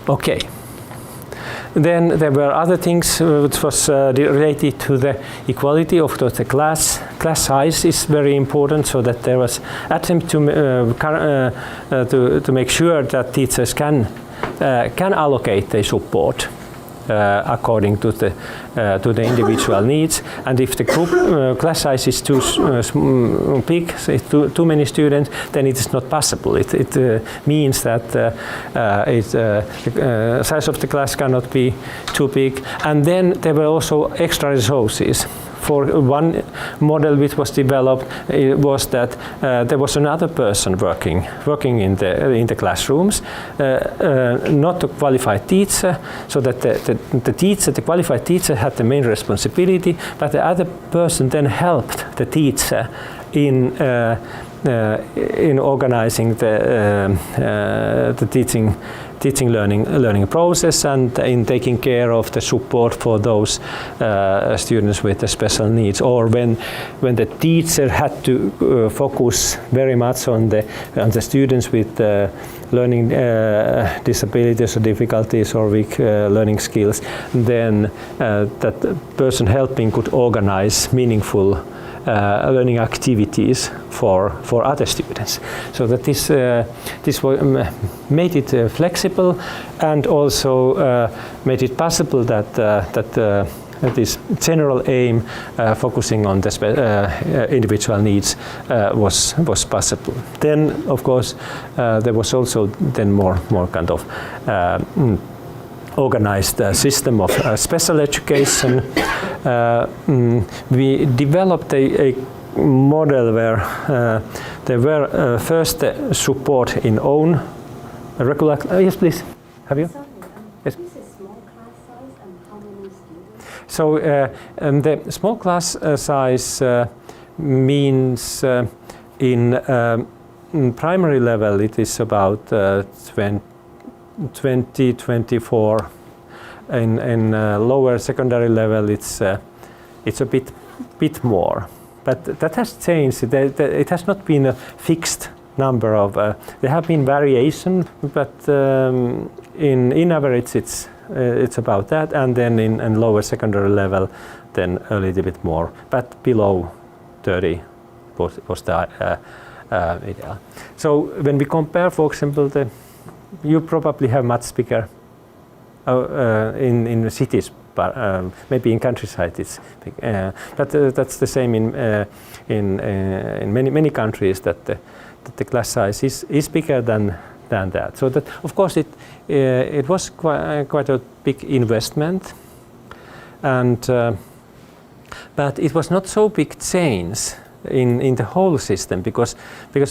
Okay. Then there were other things which was related to the equality. Of course, the class size is very important, so that there was attempt to make sure that teachers can allocate their support according to the individual needs, and if the group class size is too big, so too many students, then it is not possible. It means that the size of the class cannot be too big, and then there were also extra resources. For one model which was developed, it was that there was another person working in the classrooms, not a qualified teacher, so that the qualified teacher had the main responsibility, but the other person then helped the teacher in organizing the teaching learning process, and in taking care of the support for those students with the special needs, or when the teacher had to focus very much on the students with learning disabilities or difficulties or weak learning skills, then that person helping could organize meaningful learning activities for other students, so that this made it flexible, and also made it possible that this general aim focusing on the individual needs was possible. Then, of course, there was also then more kind of organized system of special education. We developed a model where there were first support in own regular. Yes, please. Have you? Sorry, Yes. This is small class size and how many students? So the small class size means in primary level it is about 20-24. In lower secondary level it's a bit more, but that has changed. It has not been a fixed number of. There have been variation, but in average it's about that, and then in lower secondary level then a little bit more, but below 30 was the ideal. So when we compare, for example, you probably have much bigger in cities, but maybe in countryside it's big. But that's the same in many countries, that the class size is bigger than that. So that, of course, it was quite a big investment, and but it was not so big change in the whole system, because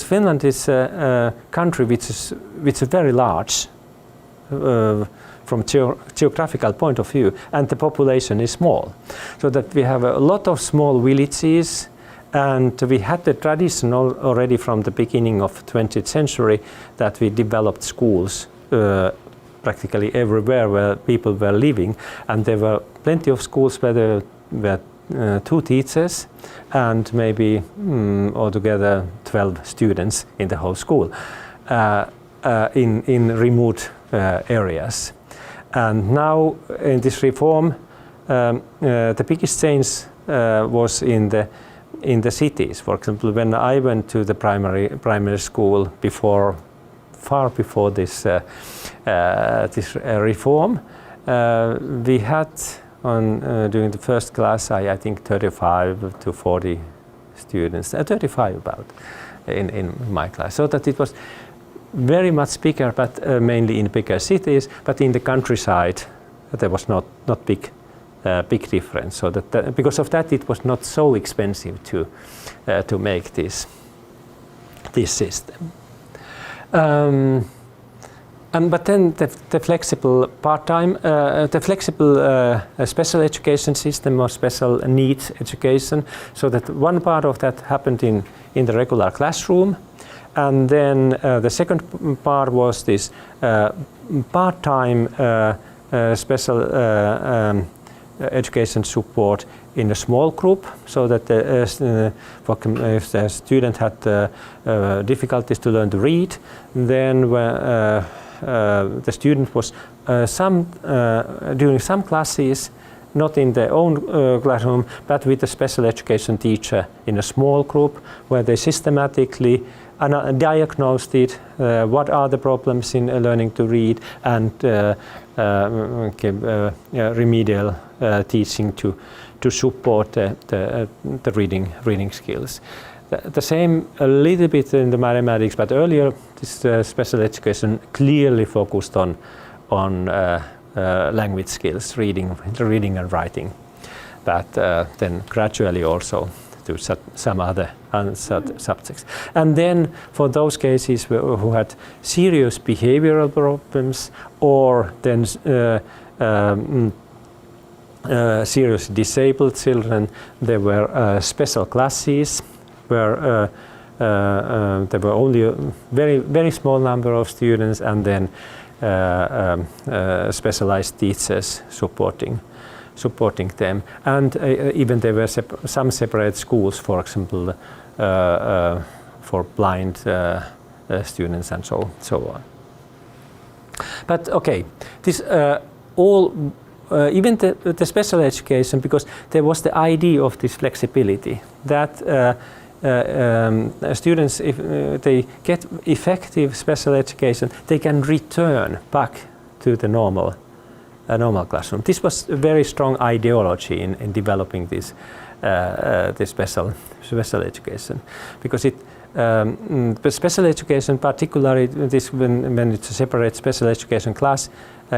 Finland is a country which is very large from geographical point of view, and the population is small, so that we have a lot of small villages, and we had the tradition already from the beginning of 20th century that we developed schools practically everywhere where people were living, and there were plenty of schools where there were 2 teachers and maybe altogether 12 students in the whole school in remote areas. And now in this reform, the biggest change was in the cities. For example, when I went to the primary school far before this reform, we had during the first class I think 35 to 40 students, 35 about in my class. So that it was very much bigger, but mainly in bigger cities. But in the countryside, there was not big difference. So that because of that, it was not so expensive to make this system. But then the flexible part-time, the flexible special education system or special needs education. So that one part of that happened in the regular classroom. And then the second part was this part-time special education support in a small group, so that if the student had difficulties to learn to read, then the student was during some classes, not in their own classroom, but with a special education teacher in a small group where they systematically diagnosed it, what are the problems in learning to read, and give remedial teaching to support the reading skills. The same a little bit in the mathematics, but earlier this special education clearly focused on language skills, reading and writing, but then gradually also to some other subjects. And then for those cases who had serious behavioral problems or then serious disabled children, there were special classes where there were only a very small number of students, and then specialized teachers supporting them, and even there were some separate schools, for example, for blind students and so on. But okay, this all even the special education, because there was the idea of this flexibility that students, if they get effective special education, they can return back to the normal classroom. This was a very strong ideology in developing this special education, because special education, particularly this when it's a separate special education class,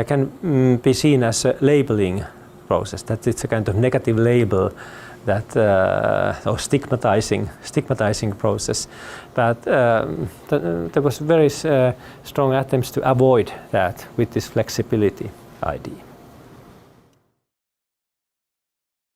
can be seen as a labeling process. That it's a kind of negative label, that or stigmatizing process, but there was very strong attempts to avoid that with this flexibility idea.